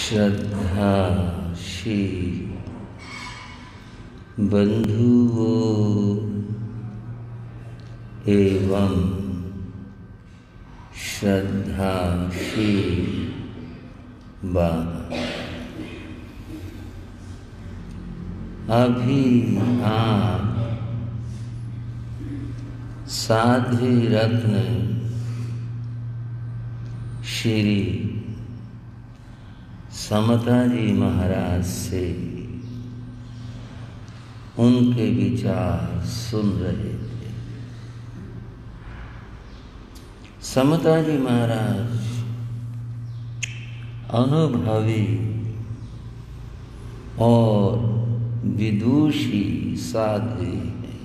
श्रद्धाशील बंधुओं एवं श्रद्धाशील अभी आप साध्वी रत्न श्री समता जी महाराज से उनके विचार सुन रहे थे। समता जी महाराज अनुभवी और विदुषी साध्वी हैं।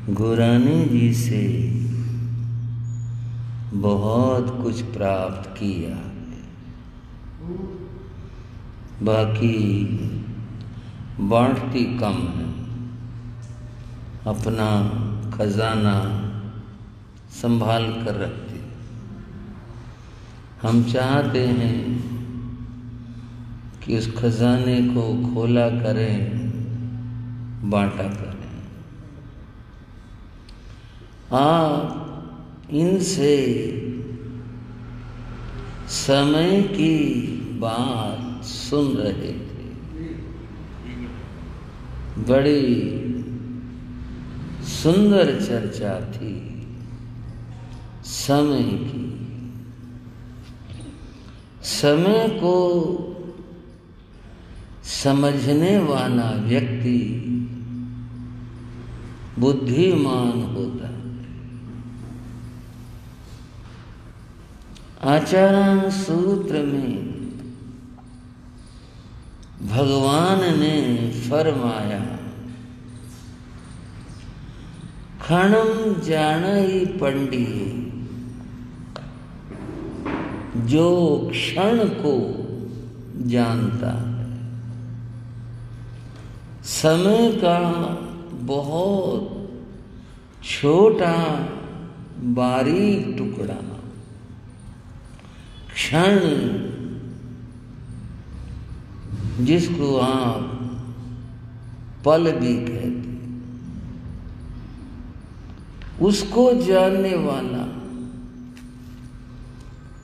गुरानी जी से बहुत कुछ प्राप्त किया है, बाकी बांटती कम है। अपना खजाना संभाल कर रखती। हम चाहते हैं कि उस खजाने को खोला करें, बांटा करें। आप इनसे समय की बात सुन रहे थे। बड़ी सुंदर चर्चा थी समय की। समय को समझने वाला व्यक्ति बुद्धिमान होता है। आचरण सूत्र में भगवान ने फरमाया, क्षणम जानई पंडित, जो क्षण को जानता है। समय का बहुत छोटा बारीक टुकड़ा क्षण, जिसको आप पल भी कहते, उसको जानने वाला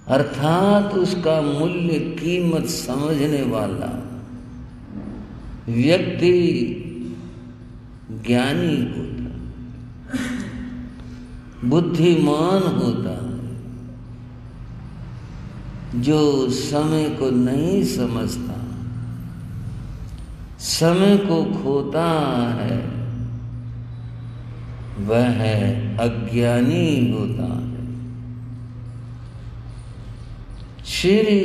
अर्थात उसका मूल्य कीमत समझने वाला व्यक्ति ज्ञानी होता, बुद्धिमान होता है। जो समय को नहीं समझता, समय को खोता है, वह अज्ञानी होता है। श्री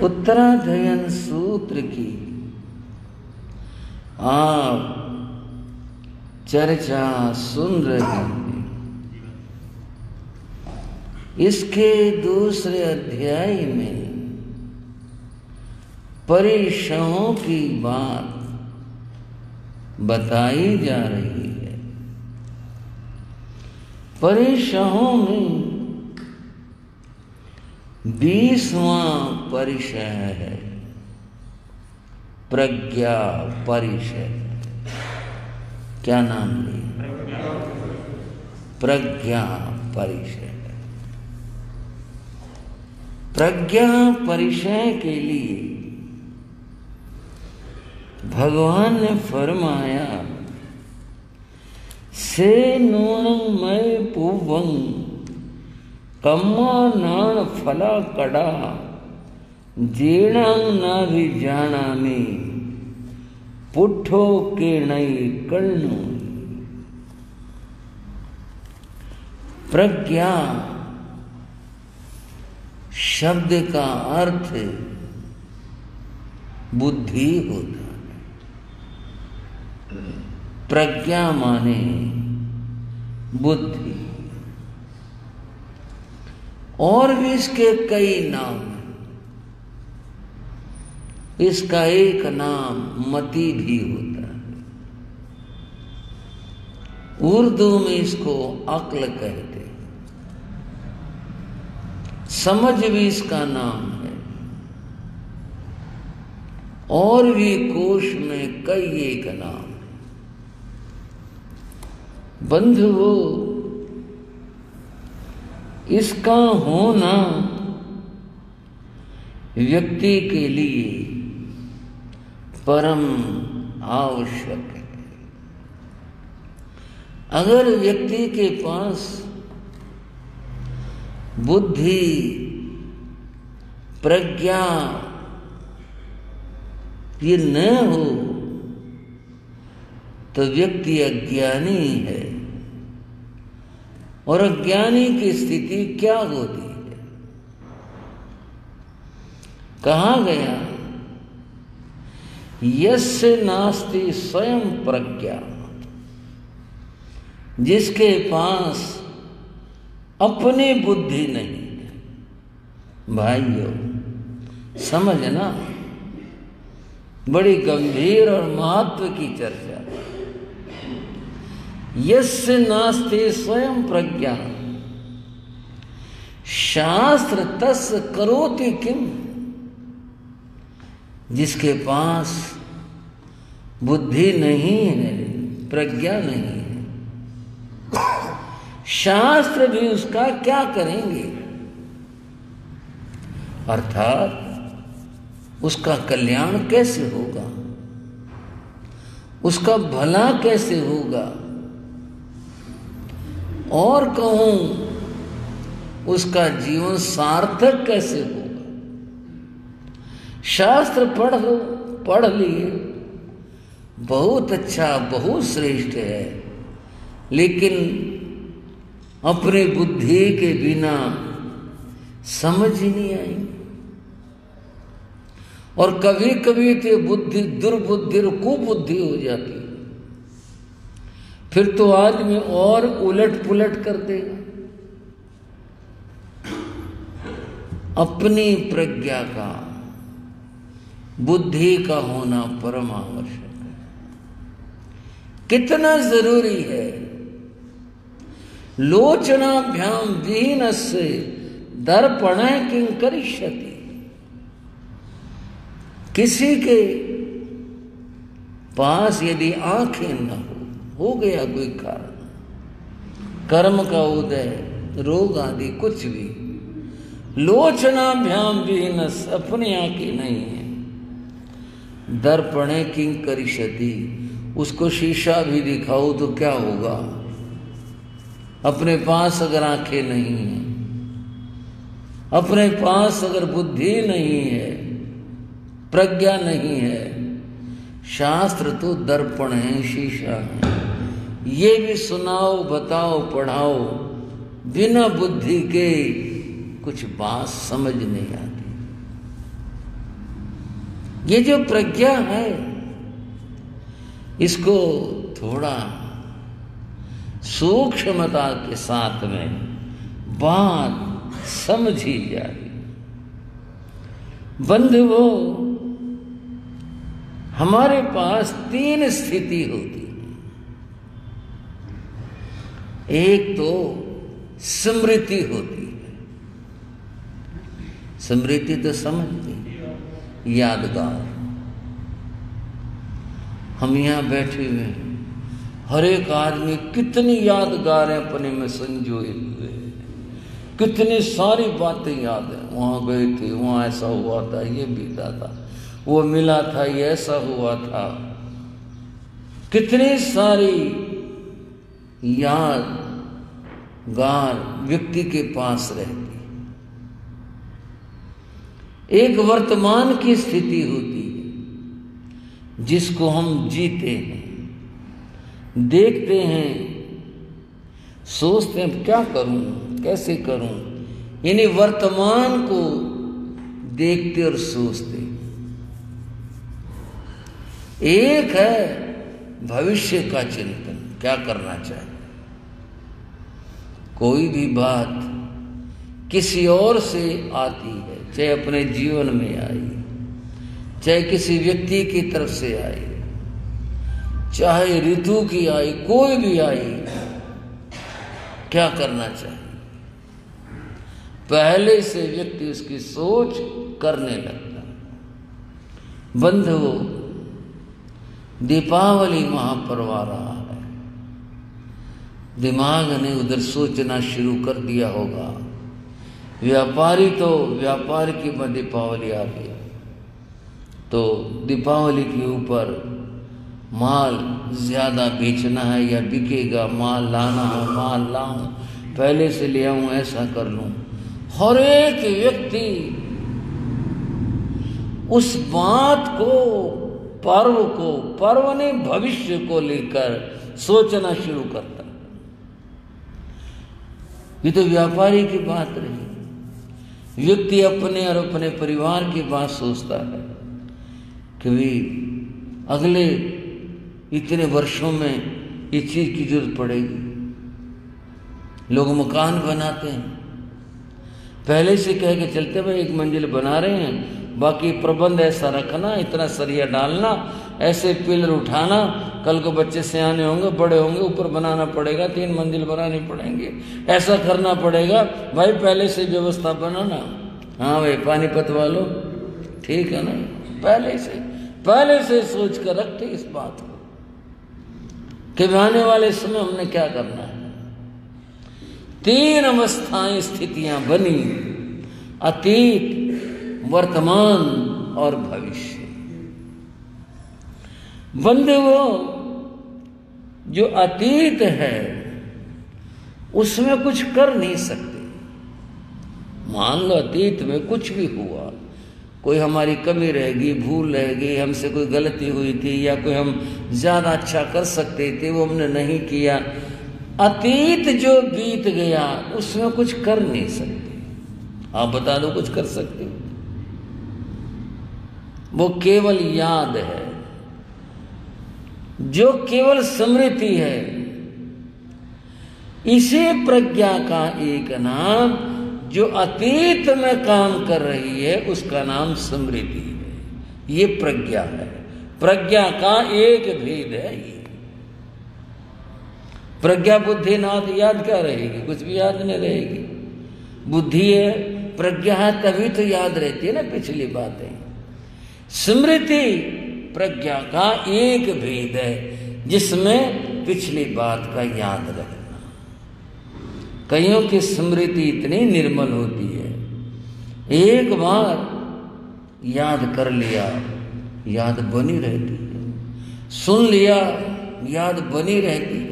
उत्तराधयन सूत्र की आप चर्चा सुन रहे हैं। इसके दूसरे अध्याय में परिशहों की बात बताई जा रही है। परिशहों में 20वां परिशय है प्रज्ञा परिशय। क्या नाम लिया? प्रज्ञा परिशय। प्रज्ञा परिचय के लिए भगवान ने फरमाया, से नूणं मय पूवं कम्मा नाण फला कड़ा जीर्णं ना भी जाना में पुट्ठो के नई कण्णु। प्रज्ञा शब्द का अर्थ बुद्धि होता है। प्रज्ञा माने बुद्धि। और भी इसके कई नाम हैं। इसका एक नाम मति भी होता है। उर्दू में इसको अक्ल कहते हैं। समझ भी इसका नाम है। और भी कोश में कई एक नाम। बंधुओं, इसका होना व्यक्ति के लिए परम आवश्यक है। अगर व्यक्ति के पास बुद्धि, प्रज्ञा ये न हो तो व्यक्ति अज्ञानी है। और अज्ञानी की स्थिति क्या होती है? कहा गया, यस्य नास्ति स्वयं प्रज्ञा, जिसके पास अपनी बुद्धि नहीं है। भाइयों समझना, बड़ी गंभीर और महत्व की चर्चा। यस्य नास्ति स्वयं प्रज्ञा शास्त्र तस्य करोति किम, जिसके पास बुद्धि नहीं है, प्रज्ञा नहीं है, शास्त्र भी उसका क्या करेंगे? अर्थात उसका कल्याण कैसे होगा, उसका भला कैसे होगा, और कहूं उसका जीवन सार्थक कैसे होगा? शास्त्र पढ़ लिए, बहुत अच्छा, बहुत श्रेष्ठ है, लेकिन अपनी बुद्धि के बिना समझ ही नहीं आएंगे। और कभी कभी तो बुद्धि दुर्बुद्धि और कुबुद्धि हो जाती है, फिर तो आदमी और उलट पुलट कर देगा। अपनी प्रज्ञा का, बुद्धि का होना परम आवश्यक है। कितना जरूरी है। लोचनाभ्याम विहीनस्य दर्पणः किं करिष्यति। किसी के पास यदि आंखें न हो गया कोई कारण, कर्म का उदय, रोग आदि कुछ भी, लोचनाभ्याम विहीनस्य, अपनी आंखें नहीं है, दर्पणे किं करिष्यति, उसको शीशा भी दिखाओ तो क्या होगा? अपने पास अगर आंखें नहीं है, अपने पास अगर बुद्धि नहीं है, प्रज्ञा नहीं है, शास्त्र तो दर्पण है, शीशा है, ये भी सुनाओ, बताओ, पढ़ाओ, बिना बुद्धि के कुछ बात समझ नहीं आती। ये जो प्रज्ञा है, इसको थोड़ा सूक्ष्मता के साथ में बात समझी जाए। बंधुओं, हमारे पास तीन स्थिति होती है। एक तो स्मृति होती है, स्मृति तो समझते, यादगार। हम यहां बैठे हुए हैं, हर एक आदमी कितनी यादगार है अपने में संजोए हुए, कितनी सारी बातें याद है। वहां गए थे, वहां ऐसा हुआ था, ये बीता था, वो मिला था, ये ऐसा हुआ था। कितनी सारी यादगार व्यक्ति के पास रहती। एक वर्तमान की स्थिति होती है जिसको हम जीते हैं, देखते हैं, सोचते हैं क्या करूं, कैसे करूं, यानी वर्तमान को देखते और सोचते। एक है भविष्य का चिंतन, क्या करना चाहिए। कोई भी बात किसी और से आती है, चाहे अपने जीवन में आई, चाहे किसी व्यक्ति की तरफ से आई, चाहे ऋतु की आई, कोई भी आई, क्या करना चाहिए। पहले से व्यक्ति उसकी सोच करने लगता है। बंधुओं, दीपावली महापर्व आ रहा है। दिमाग ने उधर सोचना शुरू कर दिया होगा। व्यापारी तो व्यापार की दीपावली आ गई, तो दीपावली के ऊपर माल ज्यादा बेचना है या बिकेगा, माल लाना है, माल लाऊं, पहले से ले आऊं, ऐसा कर लूं। हर एक व्यक्ति उस बात को, पर्व ने भविष्य को लेकर सोचना शुरू करता है। ये तो व्यापारी की बात रही। व्यक्ति अपने और अपने परिवार की बात सोचता है कि भी अगले इतने वर्षों में इस चीज की जरूरत पड़ेगी। लोग मकान बनाते हैं, पहले से कह के चलते भाई 1 मंजिल बना रहे हैं, बाकी प्रबंध ऐसा रखना, इतना सरिया डालना, ऐसे पिलर उठाना, कल को बच्चे सियाने होंगे, बड़े होंगे, ऊपर बनाना पड़ेगा, 3 मंजिल बनानी पड़ेंगे, ऐसा करना पड़ेगा भाई, पहले से व्यवस्था बनाना। हाँ भाई, पानीपत वालों, ठीक है ना, पहले से सोच कर रखते इस बात को कि आने वाले समय हमने क्या करना है। 3 अवस्थाएं, स्थितियां बनी, अतीत, वर्तमान और भविष्य। बंधुओं, जो अतीत है उसमें कुछ कर नहीं सकते। मान लो अतीत में कुछ भी हुआ, कोई हमारी कमी रहेगी, भूल रहेगी, हमसे कोई गलती हुई थी, या कोई हम ज्यादा अच्छा कर सकते थे वो हमने नहीं किया। अतीत जो बीत गया उसमें कुछ कर नहीं सकते। आप बता दो कुछ कर सकते हो? वो केवल याद है, जो केवल स्मृति है। इसी प्रज्ञा का एक नाम, जो अतीत में काम कर रही है, उसका नाम स्मृति है। ये प्रज्ञा है, प्रज्ञा का एक भेद है ये। प्रज्ञा बुद्धि नाथ याद क्या रहेगी? कुछ भी याद नहीं रहेगी। बुद्धि है, प्रज्ञा है, तभी तो याद रहती है ना पिछली बातें। स्मृति प्रज्ञा का एक भेद है, जिसमें पिछली बात का याद रखना। कईयों की स्मृति इतनी निर्मल होती है, एक बार याद कर लिया, याद बनी रहती है, सुन लिया, याद बनी रहती है।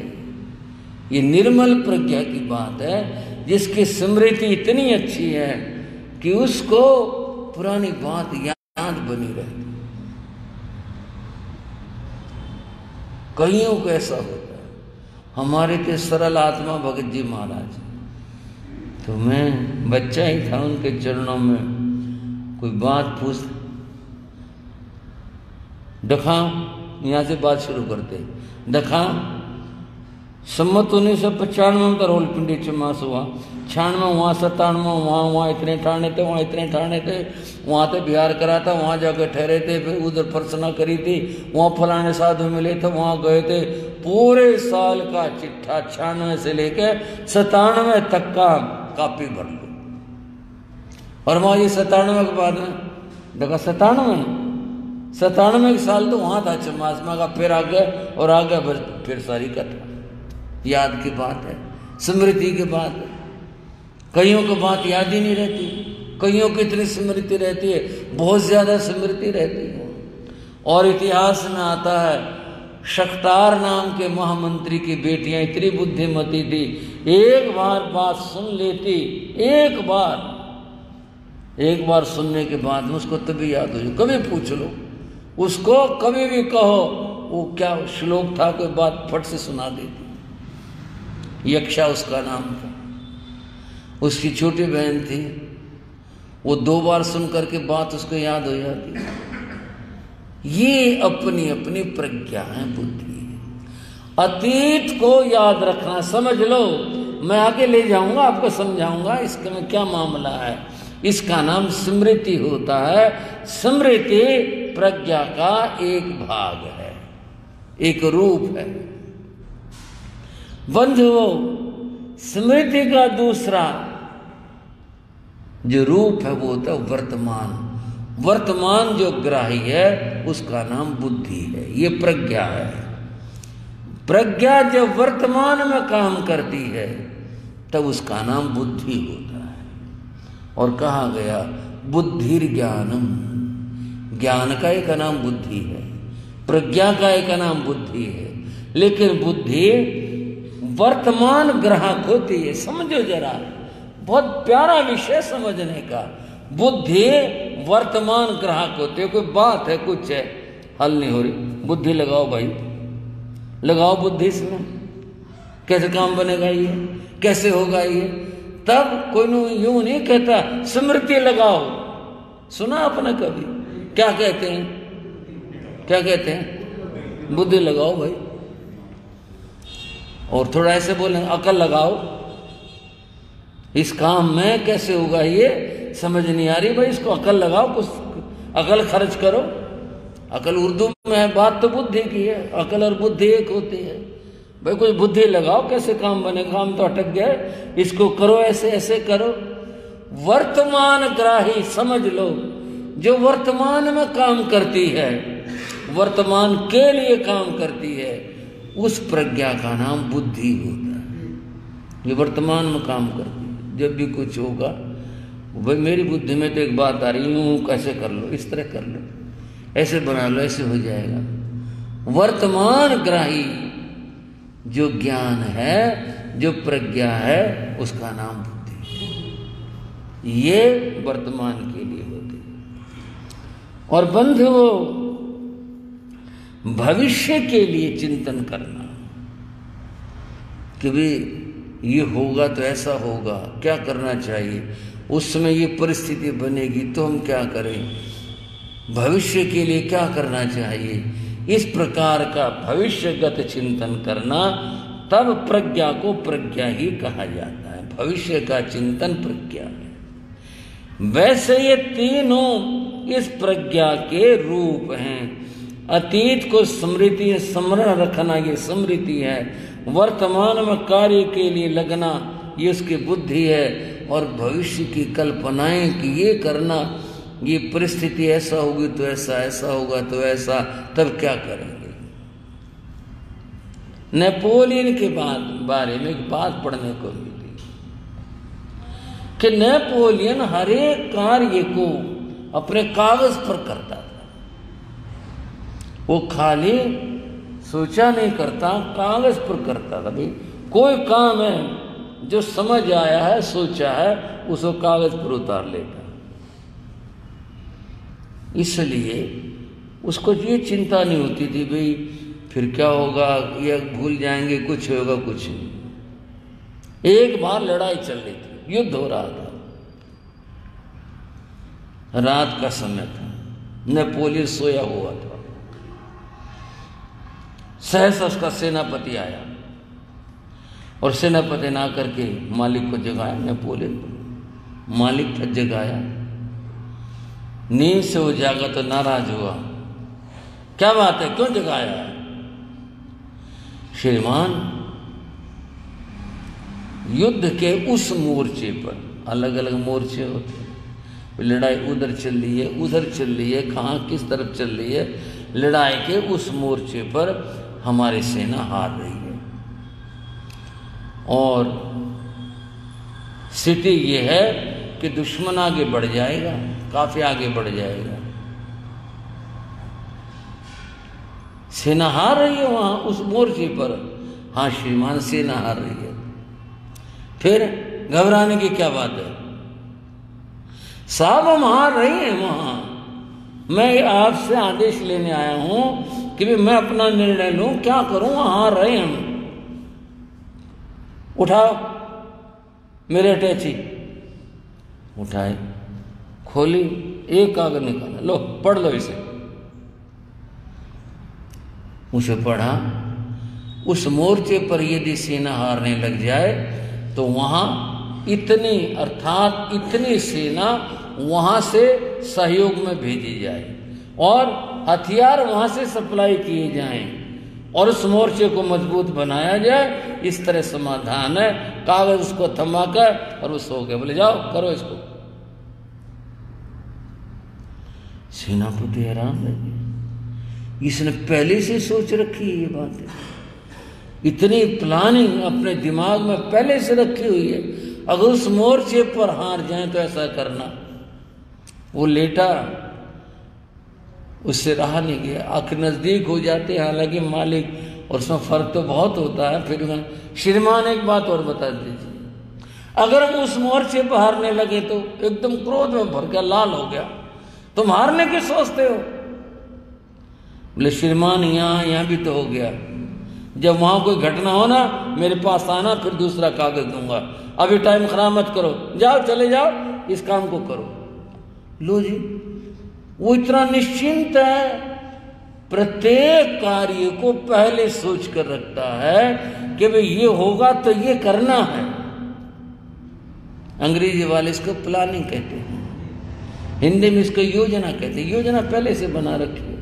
ये निर्मल प्रज्ञा की बात है, जिसकी स्मृति इतनी अच्छी है कि उसको पुरानी बात याद बनी रहती है। कईयों को ऐसा होता है। हमारे के सरल आत्मा भगत जी महाराज, तो मैं बच्चा ही था, उनके चरणों में कोई बात पूछ, दखा, यहाँ से बात शुरू करते, दखा सम्मत 1995 में तो रावलपिंडी चमास हुआ, 96 वहाँ, 97 वहाँ इतने ठाणे थे, वहाँ इतने ठाणे थे, वहाँ तो बिहार करा था, वहाँ जाकर ठहरे थे, फिर उधर फर्सना करी थी, वहाँ फलाने साधु मिले थे, वहाँ गए थे। पूरे साल का चिट्ठा 96 से लेकर 97 तक का कापी भर लो। और वहाँ ये 97 के बाद में देखा 97 साल तो वहाँ था चमास में का, फिर आ गए और आ गए, फिर सारी कथा याद की बात है, स्मृति की बात है। कईयों को बात याद ही नहीं रहती, कईयों की इतनी स्मृति रहती है, बहुत ज्यादा स्मृति रहती है। और इतिहास में आता है, शख्तार नाम के महामंत्री की बेटियां इतनी बुद्धिमती थी, एक बार बात सुन लेती, एक बार सुनने के बाद में उसको तभी याद हो जाए। कभी पूछ लो उसको, कभी भी कहो, वो क्या श्लोक था, कोई बात फट से सुना देती। यक्षा उसका नाम था, उसकी छोटी बहन थी, वो 2 बार सुन करके बात उसको याद हो जाती। ये अपनी अपनी प्रज्ञा है, बुद्धि है। अतीत को याद रखना, समझ लो, मैं आगे ले जाऊंगा, आपको समझाऊंगा इसके में क्या मामला है। इसका नाम स्मृति होता है। स्मृति प्रज्ञा का एक भाग है, एक रूप है। बंधुओं, स्मृति का दूसरा जो रूप है वो होता है वर्तमान। वर्तमान जो ग्राही है उसका नाम बुद्धि है, ये प्रज्ञा है। प्रज्ञा जब वर्तमान में काम करती है तब उसका नाम बुद्धि होता है। और कहा गया बुद्धिर ज्ञानम, ज्ञान का एक नाम बुद्धि है, प्रज्ञा का एक नाम बुद्धि है। लेकिन बुद्धि वर्तमान ग्राहक होती है। समझो जरा, बहुत प्यारा विषय समझने का। बुद्धि वर्तमान ग्राहक होती है। कोई बात है, कुछ है, हल नहीं हो रही, बुद्धि लगाओ भाई, लगाओ बुद्धि इसमें, कैसे काम बनेगा ये, कैसे होगा ये। तब कोई यूं नहीं कहता स्मृति लगाओ। सुना आपने कभी? क्या कहते हैं, क्या कहते हैं? बुद्धि लगाओ भाई। और थोड़ा ऐसे बोले अकल लगाओ, इस काम में कैसे होगा ये समझ नहीं आ रही भाई, इसको अकल लगाओ, कुछ अकल खर्च करो। अकल उर्दू में है, बात तो बुद्धि की है, अकल और बुद्धि एक होती है। भाई कुछ बुद्धि लगाओ, कैसे काम बने, काम तो अटक गया है, इसको करो, ऐसे ऐसे करो। वर्तमान ग्राही समझ लो, जो वर्तमान में काम करती है, वर्तमान के लिए काम करती है, उस प्रज्ञा का नाम बुद्धि होता है। जो वर्तमान में काम करती है, जब भी कुछ होगा, भाई मेरी बुद्धि में तो एक बात आ रही, यूं कैसे कर लो, इस तरह कर लो, ऐसे बना लो, ऐसे हो जाएगा। वर्तमान ग्राही जो ज्ञान है, जो प्रज्ञा है, उसका नाम बुद्धि है। ये वर्तमान के लिए होती है। और बंधुओं, भविष्य के लिए चिंतन करना कि भाई ये होगा तो ऐसा होगा, क्या करना चाहिए, उस समय ये परिस्थिति बनेगी तो हम क्या करें, भविष्य के लिए क्या करना चाहिए, इस प्रकार का भविष्यगत चिंतन करना, तब प्रज्ञा को प्रज्ञा ही कहा जाता है। भविष्य का चिंतन प्रज्ञा है। वैसे ये तीनों इस प्रज्ञा के रूप हैं। अतीत को स्मृति स्मरण रखना ये स्मृति है, वर्तमान में कार्य के लिए लगना ये उसकी बुद्धि है, और भविष्य की कल्पनाएं कि ये करना, ये परिस्थिति ऐसा होगी तो ऐसा, ऐसा होगा तो ऐसा, तब क्या करेंगे। नेपोलियन के बारे में एक बात पढ़ने को मिली कि नेपोलियन हर एक कार्य को अपने कागज पर करता था। वो खाली सोचा नहीं करता, कागज पर करता था। भाई कोई काम है जो समझ आया है, सोचा है, उसको कागज पर उतार लेता। इसलिए उसको ये चिंता नहीं होती थी भाई फिर क्या होगा, ये भूल जाएंगे, कुछ होगा, कुछ नहीं। एक बार लड़ाई चल रही थी, युद्ध हो रहा था, रात का समय था, नेपोलियन सोया हुआ था। सहसा उसका सेनापति आया और सेनापति ना करके मालिक को जगाया। नेपोलियन को मालिक था, जगाया। नींद से वो जागा तो नाराज हुआ, क्या बात है, क्यों जगाया? श्रीमान, युद्ध के उस मोर्चे पर, अलग अलग मोर्चे होते हैं, लड़ाई उधर चल रही है, उधर चल रही है, कहाँ किस तरफ चल रही है, लड़ाई के उस मोर्चे पर हमारी सेना हार रही है। और स्थिति ये है कि दुश्मन आगे बढ़ जाएगा, काफी आगे बढ़ जाएगा, सेना हार रही है वहां उस मोर्चे पर। हाँ श्रीमान, सेना हार रही है। फिर घबराने की क्या बात है? साहब हम हार रहे हैं वहां, मैं आपसे आदेश लेने आया हूं कि भी मैं अपना निर्णय लूं, क्या करूं, हार रहे हैं हम। उठाओ मेरे अटैची। उठाए, खोली, एक कागज निकाला, लो पढ़ लो इसे। उसे पढ़ा। उस मोर्चे पर यदि सेना हारने लग जाए तो वहां इतनी, अर्थात इतनी सेना वहां से सहयोग में भेजी जाए और हथियार वहां से सप्लाई किए जाएं और उस मोर्चे को मजबूत बनाया जाए। इस तरह समाधान है। कागज उसको थमाकर और वो सो गए, बोले जाओ करो इसको। सेनापति हैरान रह गए, इसने पहले से सोच रखी है ये बात है, इतनी प्लानिंग अपने दिमाग में पहले से रखी हुई है, अगर उस मोर्चे पर हार जाए तो ऐसा करना। वो लेटा, उससे रहा नहीं गया, आखिर नजदीक हो जाते, हालांकि मालिक और उसमें फर्क तो बहुत होता है। फिर मैं, श्रीमान एक बात और बता दीजिए, अगर हम उस मोर्चे पर हारने लगे तो एकदम क्रोध में भर गया, लाल हो गया, तुम हारने की सोचते हो? बोले श्रीमान यहाँ भी तो हो गया, जब वहां कोई घटना हो ना मेरे पास आना, फिर दूसरा कागज दूंगा, अभी टाइम खराब मत करो, जाओ चले जाओ, इस काम को करो। लो जी, वो इतना निश्चिंत है, प्रत्येक कार्य को पहले सोच कर रखता है कि भाई ये होगा तो ये करना है। अंग्रेजी वाले इसको प्लानिंग कहते हैं, हिंदी में इसको योजना कहते हैं। योजना पहले से बना रखी है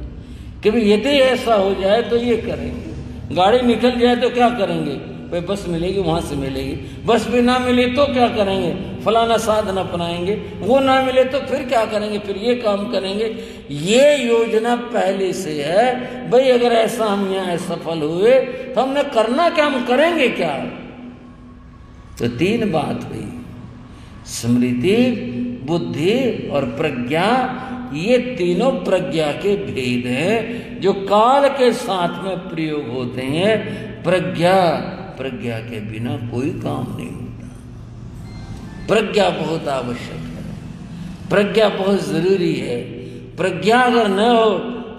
कि भाई यदि ऐसा हो जाए तो ये करेंगे, गाड़ी निकल जाए तो क्या करेंगे, भाई बस मिलेगी वहां से मिलेगी, बस भी ना मिले तो क्या करेंगे, फलाना साधन अपनाएंगे, वो ना मिले तो फिर क्या करेंगे, फिर ये काम करेंगे। ये योजना पहले से है, भाई अगर ऐसा हम यहाँ सफल हुए तो हमने करना क्या, हम करेंगे क्या। तो तीन बात हुई, स्मृति, बुद्धि और प्रज्ञा। ये तीनों प्रज्ञा के भेद हैं जो काल के साथ में प्रयोग होते हैं। प्रज्ञा के बिना कोई काम नहीं होता। प्रज्ञा बहुत आवश्यक है, प्रज्ञा बहुत जरूरी है। प्रज्ञा अगर न हो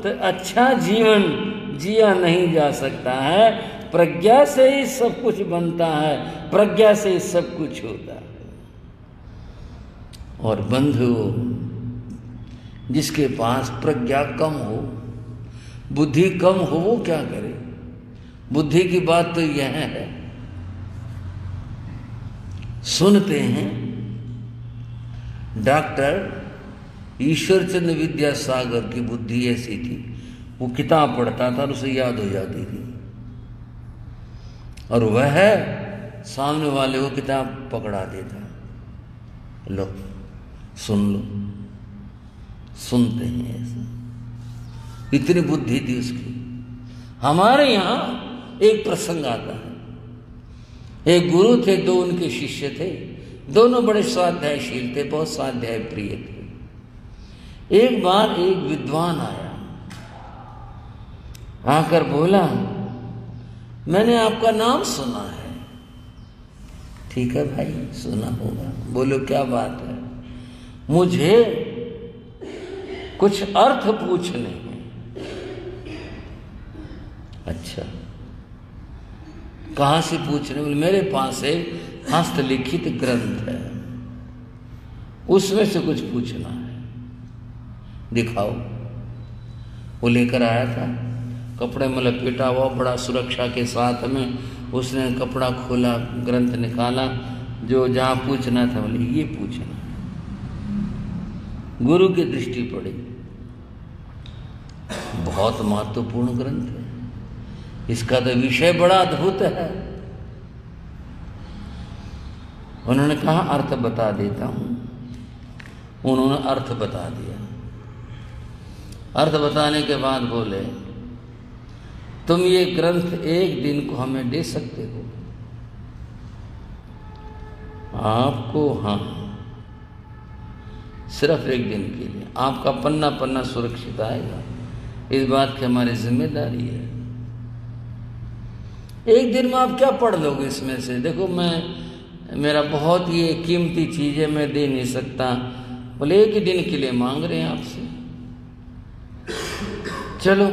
तो अच्छा जीवन जिया नहीं जा सकता है। प्रज्ञा से ही सब कुछ बनता है, प्रज्ञा से ही सब कुछ होता है। और बंधु, जिसके पास प्रज्ञा कम हो, बुद्धि कम हो, वो क्या करे। बुद्धि की बात तो यह है, सुनते हैं डॉक्टर ईश्वरचंद्र विद्यासागर की बुद्धि ऐसी थी, वो किताब पढ़ता था और उसे याद हो जाती थी, और वह सामने वाले को किताब पकड़ा देता, लो सुन लो। सुनते हैं ऐसा, इतनी बुद्धि थी उसकी। हमारे यहाँ एक प्रसंग आता है, एक गुरु थे, दो उनके शिष्य थे, दोनों बड़े स्वाध्यायशील थे, बहुत स्वाध्याय प्रिय थे। एक बार एक विद्वान आया, आकर बोला, मैंने आपका नाम सुना है। ठीक है भाई, सुना होगा, बोलो क्या बात है। मुझे कुछ अर्थ पूछने हैं। अच्छा, कहां से पूछने? मेरे पास एक हस्तलिखित ग्रंथ है, उसमें से कुछ पूछना है, दिखाओ। वो लेकर आया था, कपड़े में लपेटा हुआ, बड़ा सुरक्षा के साथ में। उसने कपड़ा खोला, ग्रंथ निकाला, जो जहां पूछना था बोले ये पूछना। गुरु की दृष्टि पड़ी, बहुत महत्वपूर्ण ग्रंथ है, इसका तो विषय बड़ा अद्भुत है। उन्होंने कहा अर्थ बता देता हूं। उन्होंने अर्थ बता दिया। अर्थ बताने के बाद बोले, तुम ये ग्रंथ एक दिन को हमें दे सकते हो? आपको? हाँ, सिर्फ एक दिन के लिए। आपका पन्ना पन्ना सुरक्षित आएगा, इस बात की हमारी जिम्मेदारी है। एक दिन में आप क्या पढ़ लोगे इसमें से? देखो, मेरा बहुत ये कीमती चीज है, मैं दे नहीं सकता। बोले एक ही दिन के लिए मांग रहे हैं आपसे, चलो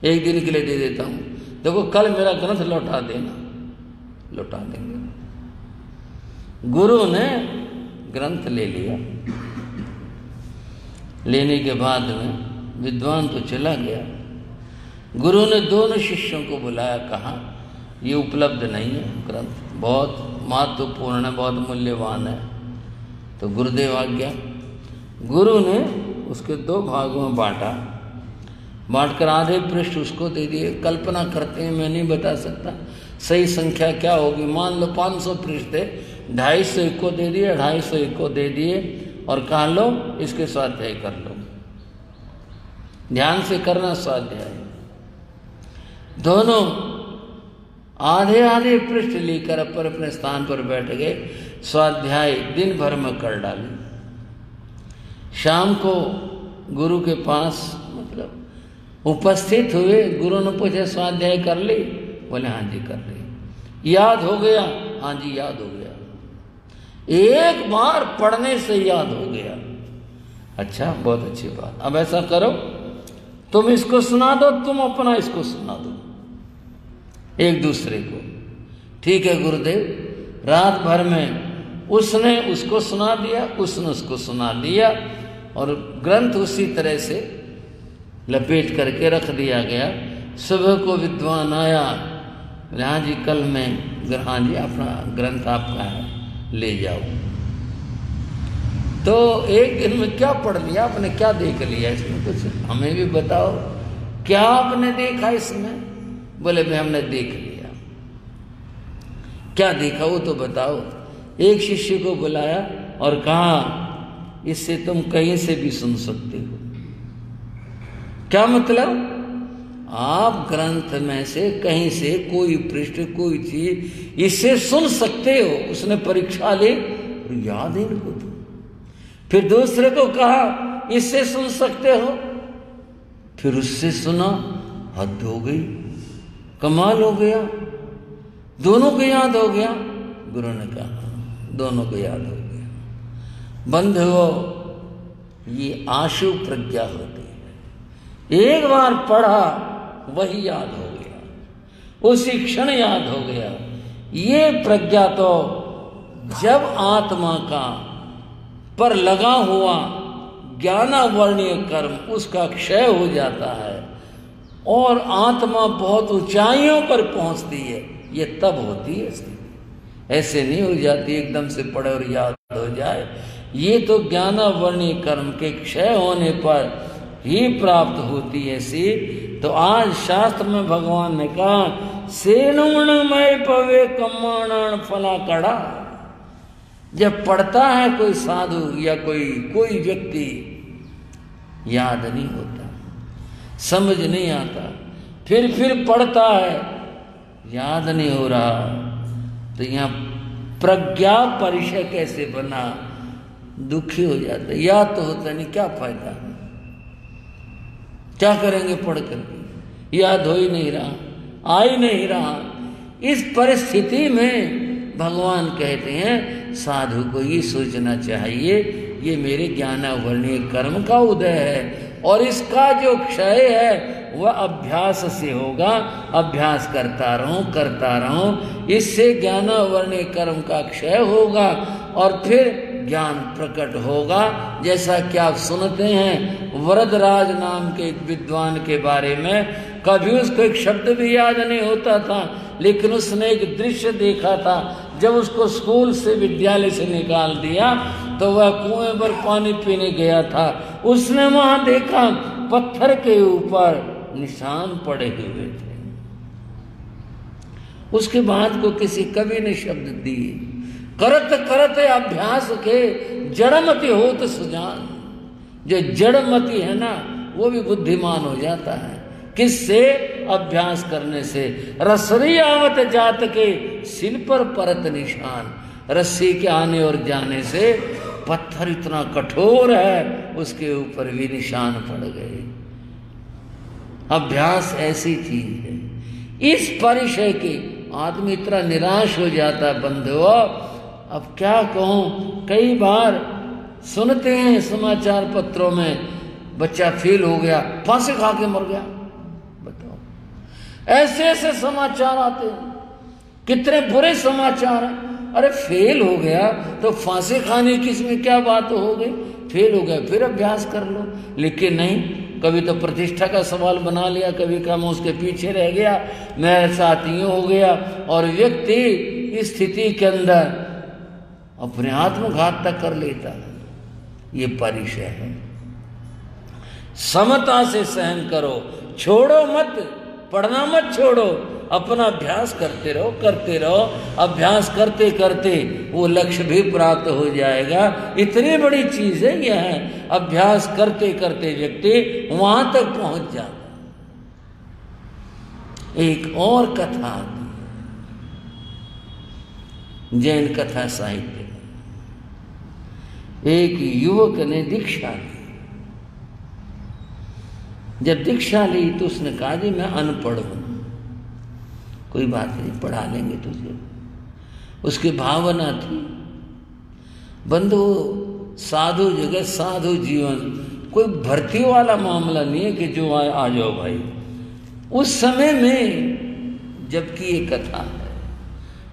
एक दिन के लिए दे देता हूं। देखो कल मेरा ग्रंथ लौटा देना। लौटा देंगे। गुरु ने ग्रंथ ले लिया। लेने के बाद में विद्वान तो चला गया। गुरु ने दोनों शिष्यों को बुलाया, कहा ये उपलब्ध नहीं है ग्रंथ, बहुत महत्वपूर्ण है, बहुत मूल्यवान है। तो गुरुदेव आज्ञा। गुरु ने उसके दो भागों में बांटा, बांटकर आधे पृष्ठ उसको दे दिए। कल्पना करते हैं, मैं नहीं बता सकता सही संख्या क्या होगी, मान लो 500 पृष्ठ थे, 250 को दे दिए, 250 को दे दिए और कहा लो इसके स्वाध्याय कर लो। ध्यान से करना स्वाध्याय। दोनों आधे आधे पृष्ठ लेकर अपने स्थान पर बैठ गए, स्वाध्याय दिन भर में कर डाले। शाम को गुरु के पास मतलब उपस्थित हुए, गुरु ने पूछा स्वाध्याय कर ली? बोले हाँ जी कर ली। याद हो गया? हाँ जी याद हो गया। एक बार पढ़ने से याद हो गया। अच्छा बहुत अच्छी बात, अब ऐसा करो तुम इसको सुना दो, तुम अपना इसको सुना दो एक दूसरे को। ठीक है गुरुदेव। रात भर में उसने उसको सुना दिया, उसने उसको सुना दिया, और ग्रंथ उसी तरह से लपेट करके रख दिया गया। सुबह को विद्वान आया, हाँ जी कल मैं, हाँ जी अपना ग्रंथ आपका है, ले जाओ। तो एक दिन में क्या पढ़ लिया आपने, क्या देख लिया इसमें, कुछ हमें भी बताओ, क्या आपने देखा इसमें? बोले भाई हमने देख लिया। क्या देखा वो तो बताओ। एक शिष्य को बुलाया और कहा इससे तुम कहीं से भी सुन सकते हो। क्या मतलब? आप ग्रंथ में से कहीं से कोई पृष्ठ कोई चीज इससे सुन सकते हो। उसने परीक्षा ली और याद है इनको तो। फिर दूसरे को कहा इससे सुन सकते हो, फिर उससे सुना, हद हो गई, कमाल हो गया, दोनों को याद हो गया। गुरु ने कहा दोनों को याद हो गया। बंधुओं ये आशु प्रज्ञा होती है। एक बार पढ़ा वही याद हो गया, उसी क्षण याद हो गया। ये प्रज्ञा तो जब आत्मा का पर लगा हुआ ज्ञानावर्णीय कर्म उसका क्षय हो जाता है और आत्मा बहुत ऊंचाइयों पर पहुंचती है, ये तब होती है स्थिति। ऐसे नहीं हो जाती एकदम से पढ़े और याद हो जाए। ये तो ज्ञानावर्णीय कर्म के क्षय होने पर ही प्राप्त होती है सी। तो आज शास्त्र में भगवान ने कहा सेनुमय पवे कम्माण फला कड़ा। जब पढ़ता है कोई साधु या कोई व्यक्ति, याद नहीं होता, समझ नहीं आता, फिर पढ़ता है, याद नहीं हो रहा। तो यहाँ प्रज्ञा परिचय कैसे बना, दुखी हो जाता है। याद तो होता नहीं, क्या फायदा, क्या करेंगे पढ़ करके, याद हो ही नहीं रहा, आ ही नहीं रहा। इस परिस्थिति में भगवान कहते हैं साधु को ये सोचना चाहिए ये मेरे ज्ञानावर्णीय कर्म का उदय है और इसका जो क्षय है वह अभ्यास से होगा। अभ्यास करता रहूं, इससे ज्ञानावर्णीय कर्म का क्षय होगा और फिर ज्ञान प्रकट होगा। जैसा कि आप सुनते हैं वरदराज नाम के एक विद्वान के बारे में, कभी उसको एक शब्द भी याद नहीं होता था, लेकिन उसने एक दृश्य देखा था। जब उसको स्कूल से विद्यालय से निकाल दिया तो वह कुएं पर पानी पीने गया था। उसने वहां देखा पत्थर के ऊपर निशान पड़े हुए थे। उसके बाद को किसी कवि ने शब्द दिए, करत करत अभ्यास के जड़मति हो तो सुजान। जो जड़मति है ना वो भी बुद्धिमान हो जाता है। किससे? अभ्यास करने से। रसरी आवत जात के सिल पर परत निशान। रस्सी के आने और जाने से पत्थर इतना कठोर है उसके ऊपर भी निशान पड़ गए। अभ्यास ऐसी चीज है। इस परिचय के आदमी इतना निराश हो जाता है बंधुओं। अब क्या कहूं, कई बार सुनते हैं समाचार पत्रों में बच्चा फेल हो गया, फांसी खा के मर गया। बताओ, ऐसे ऐसे समाचार आते हैं, कितने बुरे समाचार हैं। अरे फेल हो गया तो फांसी खाने की इसमें क्या बात हो गई, फेल हो गया फिर अभ्यास कर लो। लेकिन नहीं, कभी तो प्रतिष्ठा का सवाल बना लिया, कभी कहा मैं उसके पीछे रह गया, मेरे साथ यूं हो गया, और व्यक्ति इस स्थिति के अंदर अपने आत्मघात तक कर लेता है। ये परिचय है। समता से सहन करो, छोड़ो मत, पढ़ना मत छोड़ो, अपना अभ्यास करते रहो। अभ्यास करते करते वो लक्ष्य भी प्राप्त हो जाएगा। इतनी बड़ी चीज है यह है, अभ्यास करते करते व्यक्ति वहां तक पहुंच जाता। एक और कथा आती है जैन कथा साहित्य में। एक युवक ने दीक्षा ली। जब दीक्षा ली तो उसने कहा जी मैं अनपढ़ हूं, कोई बात नहीं, पढ़ा लेंगे तुझे। उसकी भावना थी बंधु साधु जगत साधु जीवन, कोई भर्ती वाला मामला नहीं है कि जो आए आ जाओ भाई। उस समय में, जबकि ये कथा है,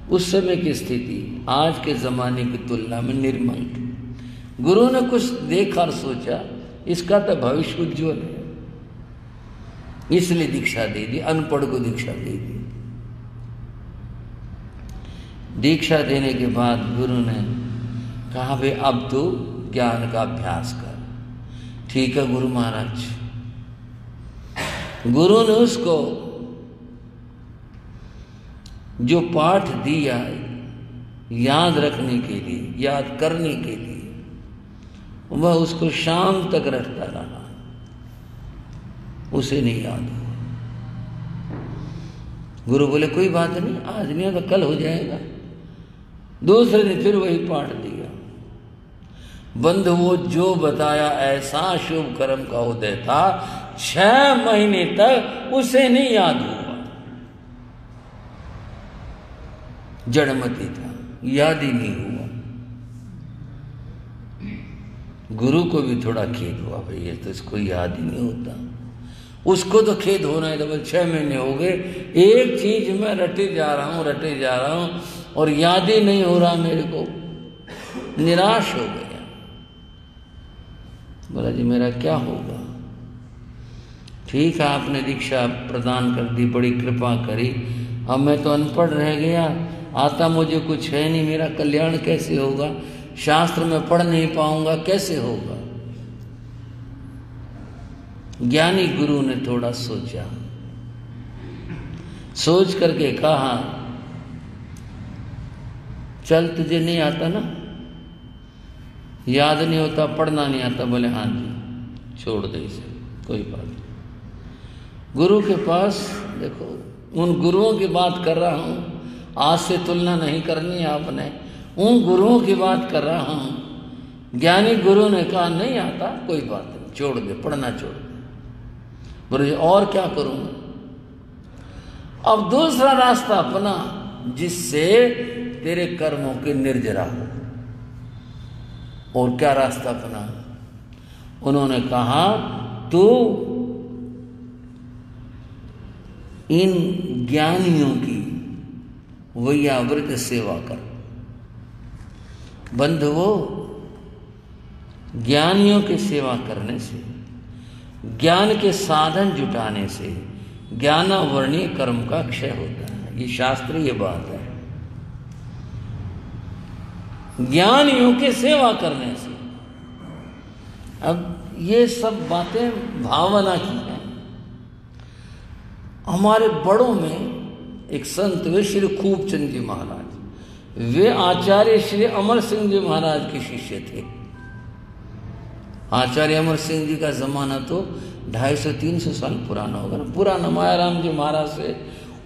उस समय की स्थिति आज के जमाने की तुलना में निर्मल थी। गुरु ने कुछ देखा और सोचा इसका तो भविष्य उज्ज्वल है, इसलिए दीक्षा दे दी, अनपढ़ को दीक्षा दे दी। दीक्षा देने के बाद गुरु ने कहा भाई अब तू ज्ञान का अभ्यास कर। ठीक है गुरु महाराज। गुरु ने उसको जो पाठ दिया याद रखने के लिए, याद करने के लिए, वह उसको शाम तक रटता रहा, उसे नहीं याद हुआ। गुरु बोले कोई बात नहीं, आज नहीं तो कल हो जाएगा। दूसरे दिन फिर वही पाठ दिया। बंधु वो जो बताया ऐसा शुभ कर्म का उदय था, 6 महीने तक उसे नहीं याद हुआ। जड़मती था, याद ही नहीं हुआ। गुरु को भी थोड़ा खेद हुआ, भाई ये तो इसको याद ही नहीं होता। उसको तो खेद होना है, तो 6 महीने हो गए, एक चीज मैं रटे जा रहा हूं और याद ही नहीं हो रहा मेरे को। निराश हो गया। बोला जी मेरा क्या होगा। ठीक है आपने दीक्षा प्रदान कर दी, बड़ी कृपा करी, अब मैं तो अनपढ़ रह गया, आता मुझे कुछ है नहीं, मेरा कल्याण कैसे होगा, शास्त्र में पढ़ नहीं पाऊंगा, कैसे होगा। ज्ञानी गुरु ने थोड़ा सोचा, सोच करके कहा चल तुझे नहीं आता ना, याद नहीं होता, पढ़ना नहीं आता। बोले हाँ जी छोड़ दे इसे, कोई बात नहीं। गुरु के पास देखो, उन गुरुओं की बात कर रहा हूं, आज से तुलना नहीं करनी है आपने, उन गुरुओं की बात कर रहा हूं। ज्ञानी गुरु ने कहा नहीं आता, कोई बात नहीं, छोड़ दे, पढ़ना छोड़ दे। बोले और क्या करूं। अब दूसरा रास्ता अपना जिससे तेरे कर्मों के निर्जरा हो। और क्या रास्ता अपना। उन्होंने कहा तू इन ज्ञानियों की वैयावृत सेवा कर। बंधुओं, ज्ञानियों की सेवा करने से, ज्ञान के साधन जुटाने से ज्ञानावर्णीय कर्म का क्षय होता है। ये शास्त्रीय बात है। ज्ञानियों की सेवा करने से। अब ये सब बातें भावना की हैं। हमारे बड़ों में एक संत वे श्री खूबचंद जी महाराज, वे आचार्य श्री अमर सिंह जी महाराज के शिष्य थे। आचार्य अमर सिंह जी का जमाना तो 250-300 साल पुराना होगा ना, पुराना। मायाराम जी महाराज से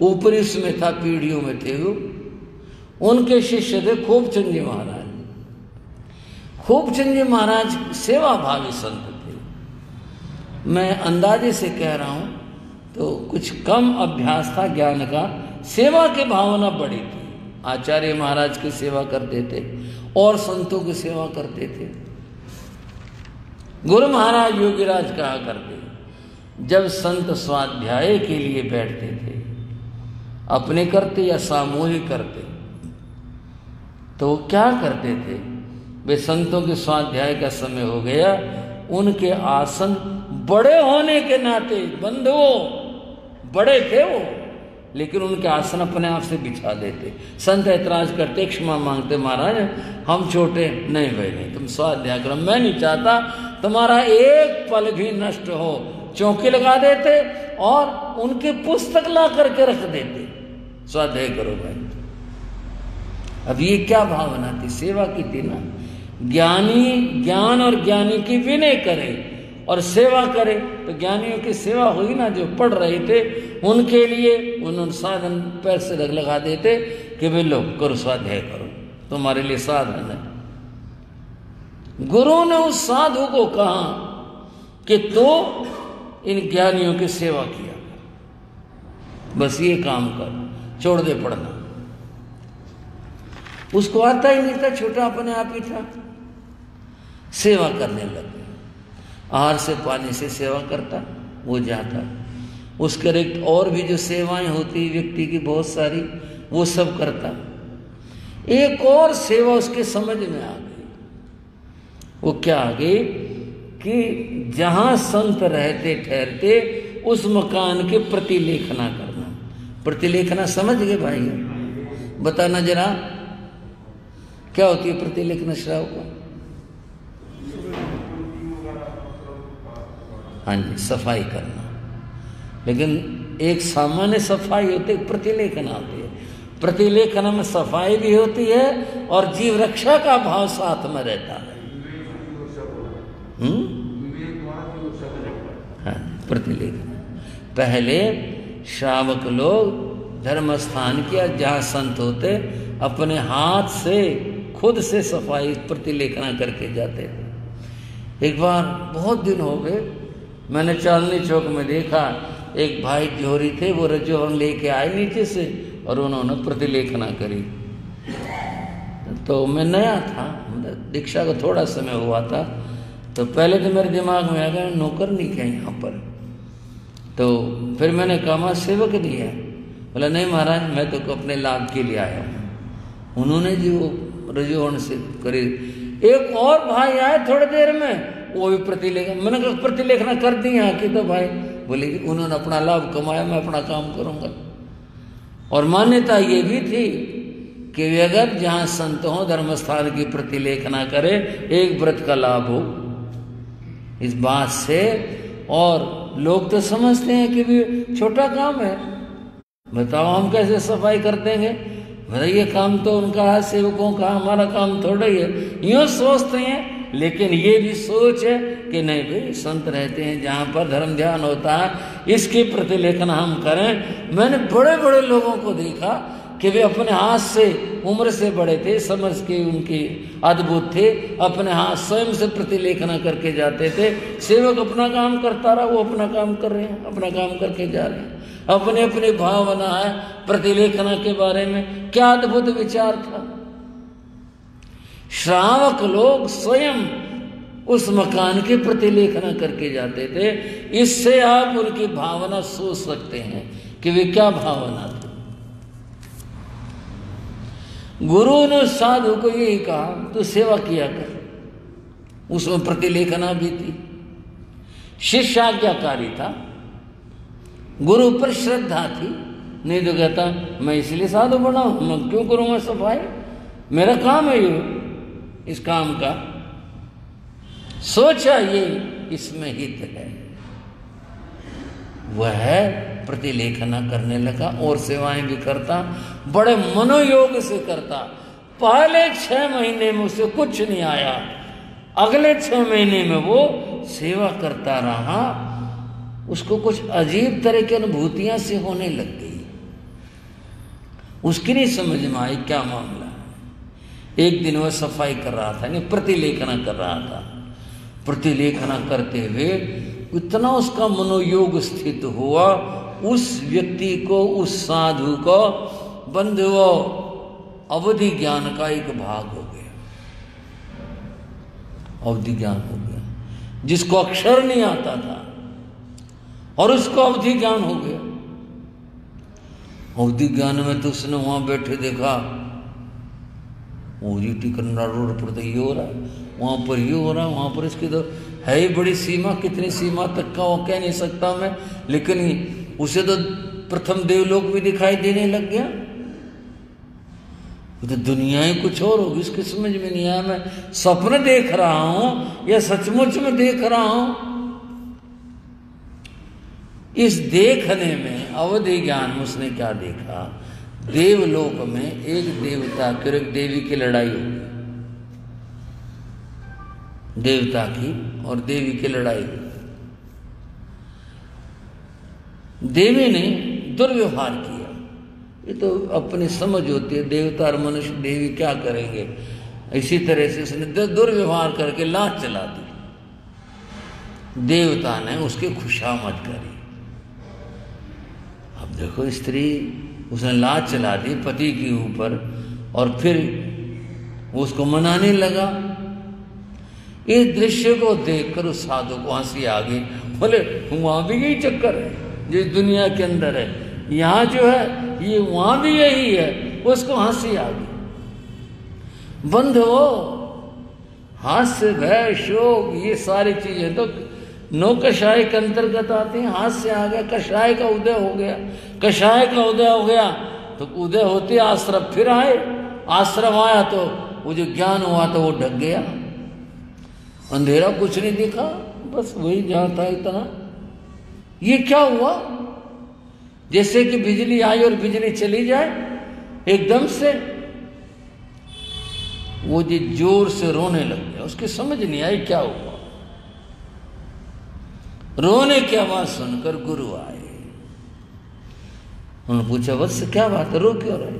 ऊपरी में था, पीढ़ियों में थे वो। उनके शिष्य थे खूबचंद जी महाराज। खूबचंद जी महाराज सेवा भावी संत थे। मैं अंदाजे से कह रहा हूं तो कुछ कम अभ्यास था ज्ञान का, सेवा की भावना बड़ी थी। आचार्य महाराज की सेवा करते थे और संतों की सेवा करते थे। गुरु महाराज योगीराज कहा करते, जब संत स्वाध्याय के लिए बैठते थे, अपने करते या सामूहिक करते, तो क्या करते थे, वे संतों के स्वाध्याय का समय हो गया, उनके आसन बड़े होने के नाते, बंधुओं बड़े थे वो, लेकिन उनके आसन अपने आप से बिछा देते। संत ऐतराज करते, क्षमा मांगते, महाराज हम छोटे, नहीं भाई नहीं, तुम स्वाध्याय करो, मैं नहीं चाहता तुम्हारा एक पल भी नष्ट हो। चौकी लगा देते और उनकी पुस्तक ला करके रख देते। स्वाध्याय करो भाई। अब ये क्या भावना थी? सेवा की थी ना। ज्ञानी ज्ञान और ज्ञानी की विनय करे और सेवा करे, तो ज्ञानियों की सेवा हुई ना। जो पढ़ रहे थे उनके लिए उन्होंने साधन पैर से लगा देते कि भाई लो करो, स्वाध्याय करो, तुम्हारे लिए साधन है। गुरु ने उस साधु को कहा कि तो इन ज्ञानियों की सेवा किया, बस ये काम कर, छोड़ दे पढ़ना। उसको आता ही नहीं था, छोटा अपने आप ही था। सेवा करने लगे, आहार से पानी से सेवा करता, वो जाता। उसके अतिरिक्त और भी जो सेवाएं होती व्यक्ति की बहुत सारी, वो सब करता। एक और सेवा उसके समझ में आ गई। वो क्या आ गई कि जहां संत रहते ठहरते उस मकान के प्रतिलेखना करना। प्रतिलेखना समझ गए भाई? बताना जरा क्या होती है प्रतिलेखना श्राव को? हाँ जी, सफाई करना। लेकिन एक सामान्य सफाई होती है, प्रतिलेखना होती है। प्रतिलेखना में सफाई भी होती है और जीव रक्षा का भाव साथ में रहता है। हाँ, प्रतिलेखना। पहले श्रावक लोग धर्म स्थान किया जहाँ संत होते, अपने हाथ से खुद से सफाई प्रतिलेखना करके जाते थे। एक बार बहुत दिन हो गए, मैंने चांदनी चौक में देखा एक भाई जोहरी थे, वो रजोवन लेके आए नीचे से और उन्होंने प्रतिलेखना करी। तो मैं नया था, दीक्षा को थोड़ा समय हुआ था, तो पहले तो मेरे दिमाग में आ गया नौकर नहीं क्या यहाँ पर। तो फिर मैंने कहा सेवक दिया। बोला नहीं महाराज, मैं तो अपने लाभ के लिए आया हूँ। उन्होंने जो रजोवन से करी। एक और भाई आए थोड़ी देर में, वो भी प्रतिलेखन। मैंने कहा प्रतिलेखना कर दी यहाँ की? तो भाई बोले कि उन्होंने अपना लाभ कमाया, मैं अपना काम करूँगा। और मान्यता ये भी थी कि अगर जहाँ संत हो धर्मस्थान की प्रतिलेखना करे, एक व्रत का लाभ हो इस बात से। और लोग तो समझते हैं कि भी छोटा काम है, बताओ हम कैसे सफाई कर देंगे, भाई ये काम तो उनका है, सेवकों का, हमारा काम थोड़ा ही है, यूँ सोचते हैं। लेकिन ये भी सोच है कि नहीं भाई, संत रहते हैं जहाँ पर धर्म ध्यान होता है, इसकी प्रतिलेखन हम करें। मैंने बड़े बड़े लोगों को देखा कि वे अपने हाथ से, उम्र से बड़े थे, समझ के उनकी अद्भुत थे, अपने हाथ स्वयं से प्रतिलेखना करके जाते थे। सेवक अपना काम करता रहा, वो अपना काम कर रहे हैं, अपना काम करके जा रहे हैं। अपने अपने भावना है प्रतिलेखना के बारे में, क्या अद्भुत विचार था। श्रावक लोग स्वयं उस मकान की प्रतिलेखना करके जाते थे। इससे आप उनकी भावना सोच सकते हैं कि वे क्या भावना थी। गुरु ने साधु को यही कहा तू सेवा किया कर, उसमें प्रतिलेखना भी थी। शिष्य आज्ञाकारी था, गुरु पर श्रद्धा थी। नहीं तो कहता मैं इसलिए साधु बना हूं, मैं क्यों करूंगा सफाई, मेरा काम है ये, इस काम का सोचा ये इसमें हित है। वह प्रतिलेखना करने लगा और सेवाएं भी करता, बड़े मनोयोग से करता। पहले 6 महीने में उसे कुछ नहीं आया, अगले 6 महीने में वो सेवा करता रहा। उसको कुछ अजीब तरह की अनुभूतियां से होने लग गई। उसकी नहीं समझ में आई क्या मामला है। एक दिन वह सफाई कर रहा था, नहीं प्रतिलेखना कर रहा था। प्रतिलेखना करते हुए इतना उसका मनोयोग स्थित हुआ, उस व्यक्ति को, उस साधु को बंधुओ अवधि ज्ञान का एक भाग हो गया। अवधि ज्ञान हो गया, जिसको अक्षर नहीं आता था और उसको अवधि ज्ञान हो गया। अवधि ज्ञान में तो उसने वहां बैठे देखा, यूटी करना रोड पर तो ये हो रहा है, वहां पर ये हो रहा है, वहां पर इसकी तो है ही बड़ी सीमा, कितनी सीमा तक का वो कह नहीं सकता मैं। लेकिन उसे तो प्रथम देवलोक भी दिखाई देने लग गया। तो दुनिया ही कुछ और होगी, इसकी समझ में नहीं आया। मैं स्वप्न देख रहा हूं या सचमुच में देख रहा हूं। इस देखने में अवधि ज्ञान में उसने क्या देखा, देवलोक में एक देवता और एक देवी की लड़ाई हुई। देवता की और देवी की लड़ाई हुई। देवी ने दुर्व्यवहार किया। ये तो अपनी समझ होती है, देवता और मनुष्य देवी क्या करेंगे। इसी तरह से उसने दुर्व्यवहार करके लात चला दी। देवता ने उसकी खुशामद करी। अब देखो स्त्री, उसने लात चला दी पति के ऊपर और फिर उसको मनाने लगा। इस दृश्य को देखकर उस साधु को हंसी आ गई। बोले वहां भी यही चक्कर है जिस दुनिया के अंदर है, यहाँ जो है ये वहां भी यही है। उसको हंसी आ गई। बंधुओं, हास्य भय शोक ये सारी चीजें तो नौ कषाय के अंतर्गत आती हैं। हास्य आ गया, कषाय का उदय हो गया। कषाय का उदय हो गया तो उदय होते आश्रम फिर आए। आश्रम आया तो वो जो ज्ञान हुआ तो वो ढक गया। अंधेरा कुछ नहीं दिखा, बस वही जहां था इतना। ये क्या हुआ? जैसे कि बिजली आई और बिजली चली जाए एकदम से। वो जी जोर से रोने लग गया। उसकी समझ नहीं आई क्या हुआ। रोने की आवाज सुनकर गुरु आए। उन्होंने पूछा, वत्स क्या बात है, रो क्यों रहे?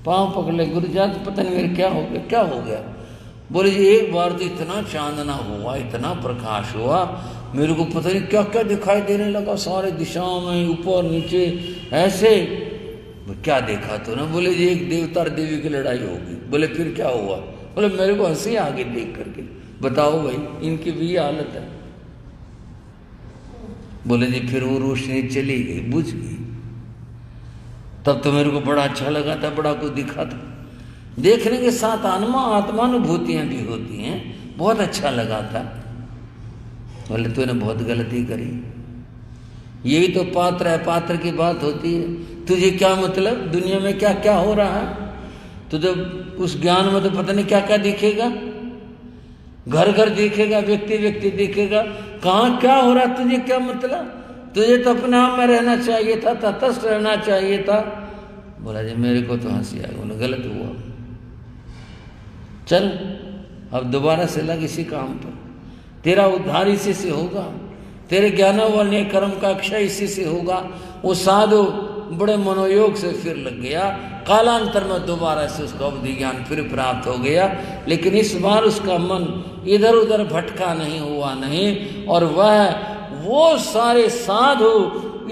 पांव पकड़ ले। गुरु जात पता नहीं मेरे क्या हो गया, क्या हो गया? बोले जी एक बार तो इतना चांदना हुआ, इतना प्रकाश हुआ, मेरे को पता नहीं क्या क्या दिखाई देने लगा सारे दिशाओं में, ऊपर नीचे ऐसे। क्या देखा तूने? बोले जी एक देवता और देवी की लड़ाई होगी। बोले फिर क्या हुआ? बोले मेरे को हंसी आ गई देख करके। बताओ भाई, इनकी भी हालत है। बोले जी फिर वो रोशनी चली गई, बुझ गई। तब तो मेरे को बड़ा अच्छा लगा था, बड़ा कुछ दिखा था। देखने के साथ आत्मानुभूतियां भी होती हैं, बहुत अच्छा लगा था। बोले तूने बहुत गलती करी। यही तो पात्र है, पात्र की बात होती है। तुझे क्या मतलब दुनिया में क्या क्या हो रहा है? तुझे उस ज्ञान में तो पता नहीं क्या क्या दिखेगा। घर घर दिखेगा, व्यक्ति व्यक्ति दिखेगा। कहाँ क्या हो रहा, तुझे क्या मतलब? तुझे तो अपने आप में रहना चाहिए था, तटस्थ रहना चाहिए था। बोला जी मेरे को तो हंसी आ गई। बोला गलत हुआ, चल अब दोबारा से लग इसी काम पर। तेरा उद्धार इसी से होगा, तेरे ज्ञानवर्ण कर्म का क्षय इसी से होगा। वो साधु बड़े मनोयोग से फिर लग गया। कालांतर में दोबारा से उसका अवधि ज्ञान फिर प्राप्त हो गया। लेकिन इस बार उसका मन इधर उधर भटका नहीं हुआ नहीं। और वह वो सारे साधु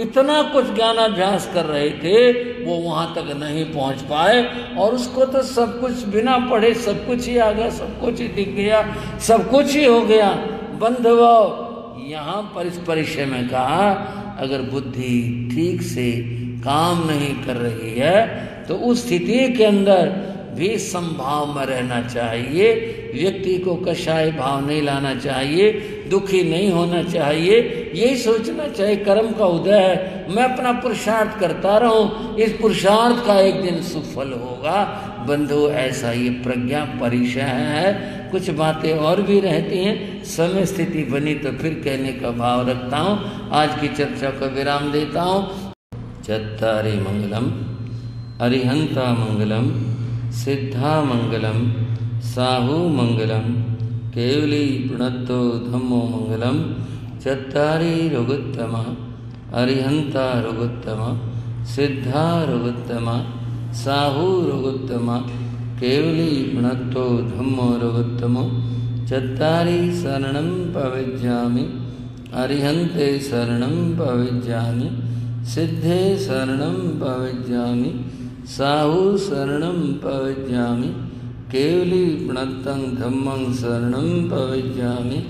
इतना कुछ ज्ञानाभ्यास कर रहे थे, वो वहां तक नहीं पहुंच पाए। और उसको तो सब कुछ बिना पढ़े सब कुछ ही आ गया, सब कुछ ही दिख गया, सब कुछ ही हो गया। बंधुओं, यहाँ पर इस परिचय में कहा, अगर बुद्धि ठीक से काम नहीं कर रही है तो उस स्थिति के अंदर भी संभाव में रहना चाहिए। व्यक्ति को कषाय भाव नहीं लाना चाहिए, दुखी नहीं होना चाहिए। यही सोचना चाहिए कर्म का उदय है, मैं अपना पुरुषार्थ करता रहूं, इस पुरुषार्थ का एक दिन सुफल होगा। बंधु, ऐसा ये प्रज्ञा परिचय है। कुछ बातें और भी रहती हैं, समय स्थिति बनी तो फिर कहने का भाव रखता हूँ। आज की चर्चा को विराम देता हूँ। चत्तारि मंगलम अरिहंता मंगलम सिद्धा मंगलम साहू मंगलम केवली प्रणतो धम्मो मंगलम। चत्तारि रघुत्तमा अरिहंता रघुत्तमा सिद्धा रघुत्तमा साहू रघुत्तमा केवली प्रणतो धम्मो रघुत्तमो। चत्तारि शरणं प्रविज्जामि अरिहन्ते शरणं प्रविज्जामि सिद्धे शरणं प्रविज्जामि साहू शरणं प्रविज्जामि केवली प्रणतं धम्मं शरणं प्रविज्जामि।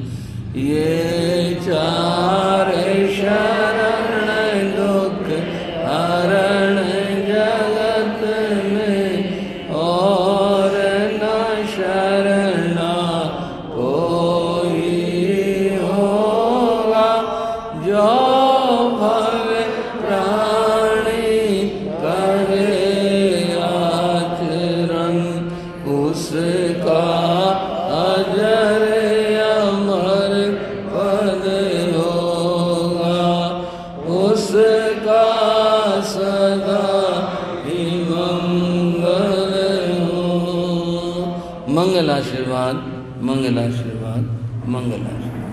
ये चारे शरण दुख हरण जगत में और न शरणा कोई होगा। जो भव प्राणी करे आचरण उसका अजर अमर पद होगा। उसका सदा मंगलाशीर्वाद मंगलाशीर्वाद।